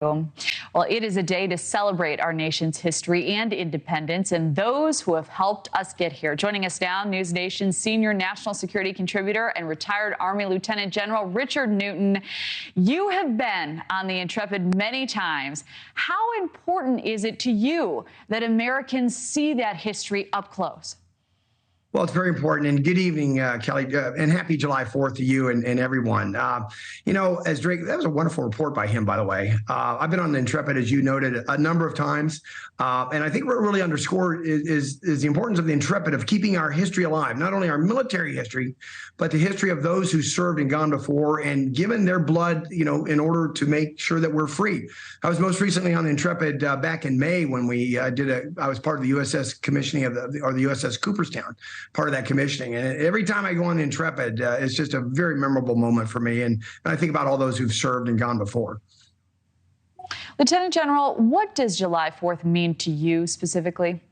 Well, it is a day to celebrate our nation's history and independence and those who have helped us get here. Joining us now, NewsNation's senior national security contributor and retired Army Lieutenant General Richard Newton. You have been on the Intrepid many times. How important is it to you that Americans see that history up close? Well, it's very important. And good evening, Kelly, and happy July 4th to you and everyone. As Drake, that was a wonderful report by him, by the way. I've been on the Intrepid, as you noted, a number of times. And I think what really underscored is the importance of the Intrepid of keeping our history alive, not only our military history, but the history of those who served and gone before and given their blood, in order to make sure that we're free. I was most recently on the Intrepid back in May when we I was part of the USS commissioning of the USS Cooperstown, part of that commissioning. And every time I go on the Intrepid, it's just a very memorable moment for me. And I think about all those who've served and gone before. Lieutenant General, what does July 4th mean to you specifically?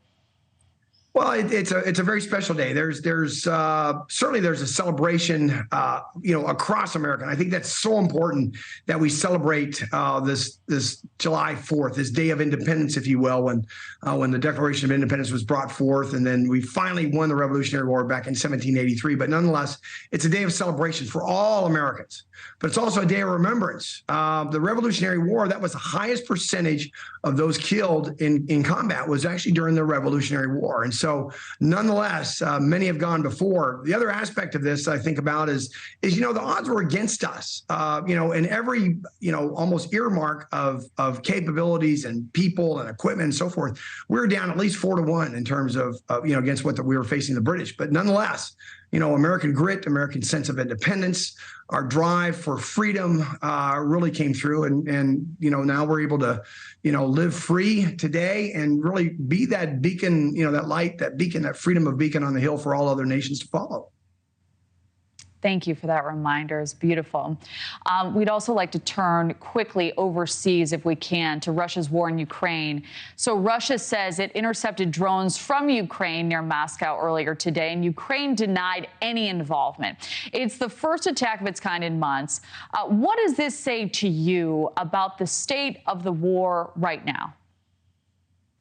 Well, it's a very special day. There's certainly a celebration, across America. And I think that's so important that we celebrate this July 4th, this day of independence, if you will, when the Declaration of Independence was brought forth, and then we finally won the Revolutionary War back in 1783. But nonetheless, it's a day of celebration for all Americans. But it's also a day of remembrance. The Revolutionary War, that was the highest percentage of those killed in combat was actually during the Revolutionary War. And so nonetheless, many have gone before. The other aspect of this I think about is the odds were against us, in every, almost earmark of capabilities and people and equipment and so forth. We were down at least 4-1 in terms of, against what we were facing the British. But nonetheless, American grit, American sense of independence, our drive for freedom really came through. And now we're able to, live free today and really be that beacon, that light, that beacon, that freedom of beacon on the hill for all other nations to follow. Thank you for that reminder. It's beautiful. We'd also like to turn quickly overseas, if we can, to Russia's war in Ukraine. So Russia says it intercepted drones from Ukraine near Moscow earlier today, and Ukraine denied any involvement. It's the first attack of its kind in months. What does this say to you about the state of the war right now?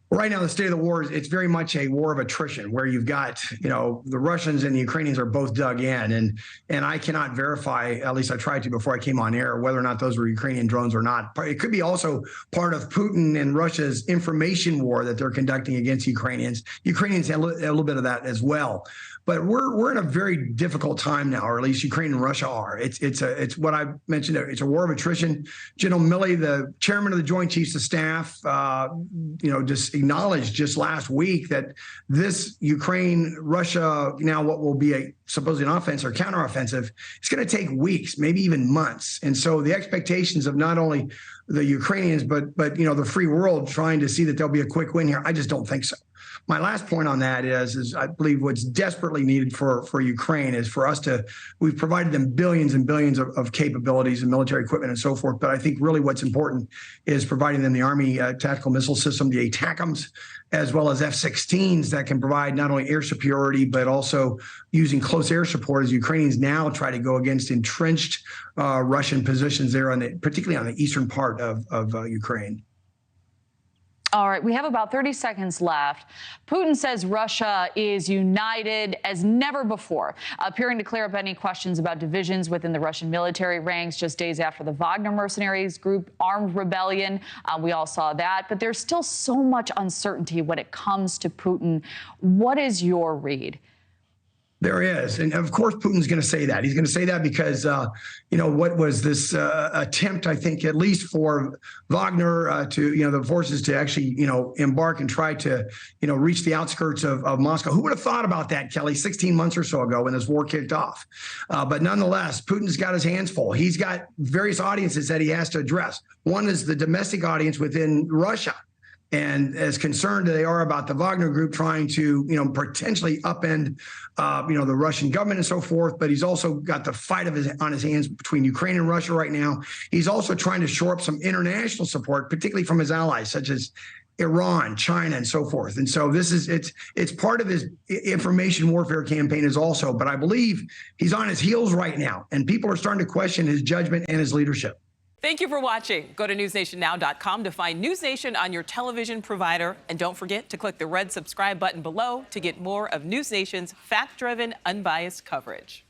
Right now, the state of the war it's very much a war of attrition, where you've got, the Russians and the Ukrainians are both dug in. And I cannot verify, at least I tried to before I came on air, whether or not those were Ukrainian drones or not. It could be also part of Putin and Russia's information war that they're conducting against Ukrainians. Ukrainians have a little bit of that as well. But we're in a very difficult time now, or at least Ukraine and Russia are. It's what I mentioned. It's a war of attrition. General Milley, the chairman of the Joint Chiefs of Staff, just acknowledged just last week that this Ukraine-Russia, now what will be supposedly an offense or counteroffensive, it's going to take weeks, maybe even months. And so the expectations of not only the Ukrainians, but the free world trying to see that there'll be a quick win here, I just don't think so. My last point on that is I believe what's desperately needed for Ukraine is for us we've provided them billions and billions of capabilities and military equipment and so forth. But I think really what's important is providing them the Army tactical missile system, the ATACMS, as well as F-16s that can provide not only air superiority, but also using close air support as Ukrainians now try to go against entrenched Russian positions there, particularly on the eastern part of Ukraine. All right, we have about 30 seconds left. Putin says Russia is united as never before, appearing to clear up any questions about divisions within the Russian military ranks just days after the Wagner mercenaries group armed rebellion. We all saw that, but there's still so much uncertainty when it comes to Putin. What is your read? There is. And of course, Putin's going to say that. He's going to say that because, what was this attempt, I think, at least for Wagner the forces to actually, embark and try to, reach the outskirts of Moscow. Who would have thought about that, Kelly, 16 months or so ago when this war kicked off? But nonetheless, Putin's got his hands full. He's got various audiences that he has to address. One is the domestic audience within Russia. And as concerned they are about the Wagner group trying to, potentially upend, the Russian government and so forth. But he's also got the fight on his hands between Ukraine and Russia right now. He's also trying to shore up some international support, particularly from his allies, such as Iran, China, and so forth. And so it's part of his information warfare campaign is also. But I believe he's on his heels right now, and people are starting to question his judgment and his leadership. Thank you for watching. Go to newsnationnow.com to find NewsNation on your television provider. And don't forget to click the red subscribe button below to get more of NewsNation's fact-driven, unbiased coverage.